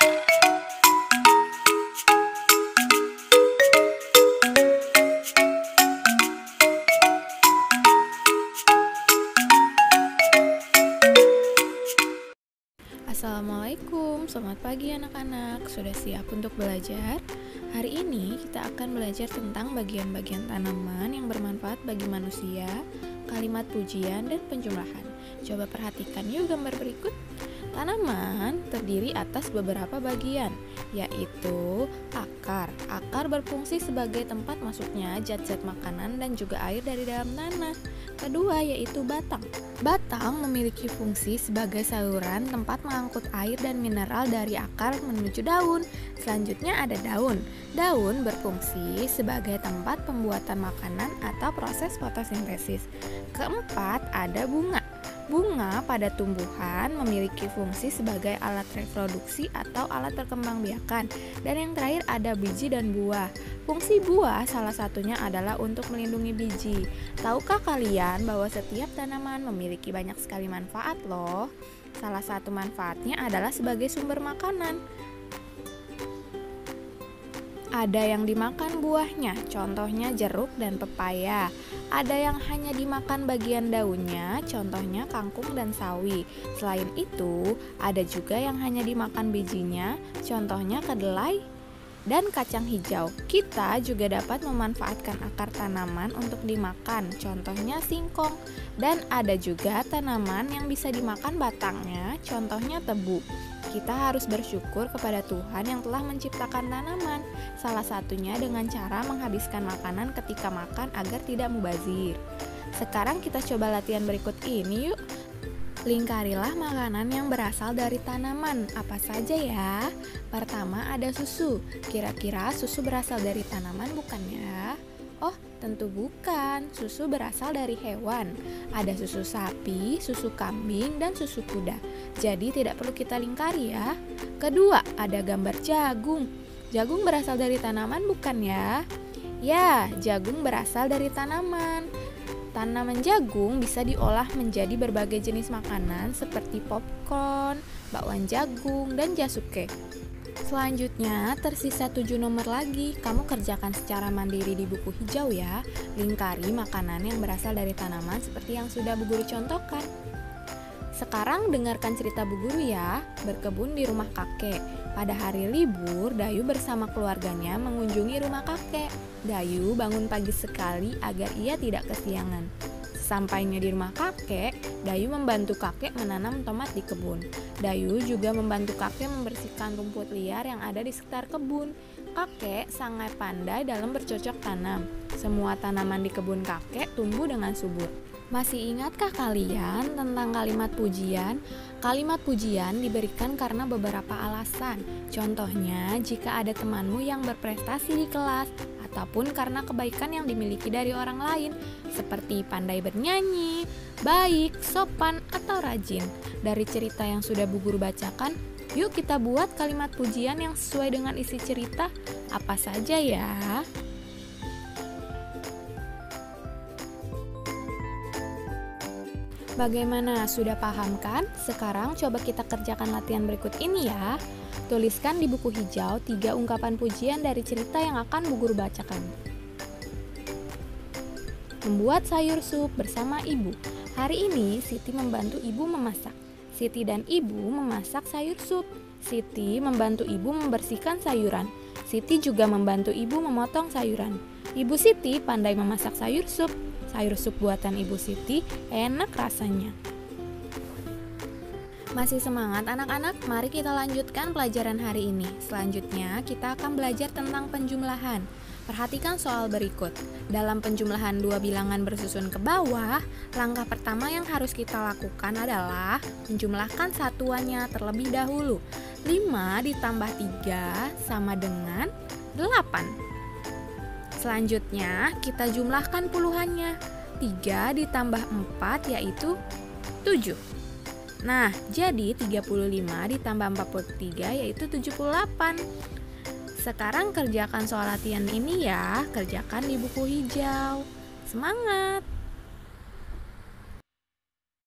Assalamualaikum, selamat pagi anak-anak. Sudah siap untuk belajar? Hari ini kita akan belajar tentang bagian-bagian tanaman yang bermanfaat bagi manusia, kalimat pujian, dan penjumlahan. Coba perhatikan yuk gambar berikut. Tanaman terdiri atas beberapa bagian, yaitu akar. Akar berfungsi sebagai tempat masuknya zat-zat makanan dan juga air dari dalam tanah. Kedua yaitu batang. Batang memiliki fungsi sebagai saluran tempat mengangkut air dan mineral dari akar menuju daun. Selanjutnya ada daun. Daun berfungsi sebagai tempat pembuatan makanan atau proses fotosintesis. Keempat ada bunga. Bunga pada tumbuhan memiliki fungsi sebagai alat reproduksi atau alat perkembangbiakan. Dan yang terakhir ada biji dan buah. Fungsi buah salah satunya adalah untuk melindungi biji. Tahukah kalian bahwa setiap tanaman memiliki banyak sekali manfaat loh? Salah satu manfaatnya adalah sebagai sumber makanan. Ada yang dimakan buahnya, contohnya jeruk dan pepaya. Ada yang hanya dimakan bagian daunnya, contohnya kangkung dan sawi. Selain itu, ada juga yang hanya dimakan bijinya, contohnya kedelai dan kacang hijau. Kita juga dapat memanfaatkan akar tanaman untuk dimakan, contohnya singkong. Dan ada juga tanaman yang bisa dimakan batangnya, contohnya tebu. Kita harus bersyukur kepada Tuhan yang telah menciptakan tanaman, salah satunya dengan cara menghabiskan makanan ketika makan agar tidak mubazir. Sekarang kita coba latihan berikut ini yuk. Lingkarilah makanan yang berasal dari tanaman, apa saja ya? Pertama ada susu. Kira-kira susu berasal dari tanaman bukan ya? Oh, tentu bukan. Susu berasal dari hewan. Ada susu sapi, susu kambing, dan susu kuda. Jadi tidak perlu kita lingkari ya. Kedua, ada gambar jagung. Jagung berasal dari tanaman bukan ya? Ya, jagung berasal dari tanaman. Tanaman jagung bisa diolah menjadi berbagai jenis makanan seperti popcorn, bakwan jagung, dan jasuke. Selanjutnya, tersisa 7 nomor lagi. Kamu kerjakan secara mandiri di buku hijau ya. Lingkari makanan yang berasal dari tanaman seperti yang sudah Bu Guru contohkan. Sekarang dengarkan cerita Bu Guru ya. Berkebun di rumah kakek. Pada hari libur, Dayu bersama keluarganya mengunjungi rumah kakek. Dayu bangun pagi sekali agar ia tidak kesiangan. Sampainya di rumah kakek, Dayu membantu kakek menanam tomat di kebun. Dayu juga membantu kakek membersihkan rumput liar yang ada di sekitar kebun. Kakek sangat pandai dalam bercocok tanam. Semua tanaman di kebun kakek tumbuh dengan subur. Masih ingatkah kalian tentang kalimat pujian? Kalimat pujian diberikan karena beberapa alasan. Contohnya, jika ada temanmu yang berprestasi di kelas, ataupun karena kebaikan yang dimiliki dari orang lain, seperti pandai bernyanyi, baik, sopan, atau rajin. Dari cerita yang sudah Bu Guru bacakan, yuk kita buat kalimat pujian yang sesuai dengan isi cerita. Apa saja ya? Bagaimana, sudah paham kan? Sekarang coba kita kerjakan latihan berikut ini ya. Tuliskan di buku hijau 3 ungkapan pujian dari cerita yang akan Bu Guru bacakan. Membuat sayur sup bersama ibu. Hari ini Siti membantu ibu memasak. Siti dan ibu memasak sayur sup. Siti membantu ibu membersihkan sayuran. Siti juga membantu ibu memotong sayuran. Ibu Siti pandai memasak sayur sup. Sayur sup buatan Ibu Siti enak rasanya. Masih semangat anak-anak? Mari kita lanjutkan pelajaran hari ini. Selanjutnya kita akan belajar tentang penjumlahan. Perhatikan soal berikut. Dalam penjumlahan 2 bilangan bersusun ke bawah, langkah pertama yang harus kita lakukan adalah menjumlahkan satuannya terlebih dahulu. 5 ditambah 3 sama dengan 8. Selanjutnya, kita jumlahkan puluhannya. 3 ditambah 4 yaitu 7. Nah, jadi 35 ditambah 43 yaitu 78. Sekarang kerjakan soal latihan ini ya. Kerjakan di buku hijau. Semangat!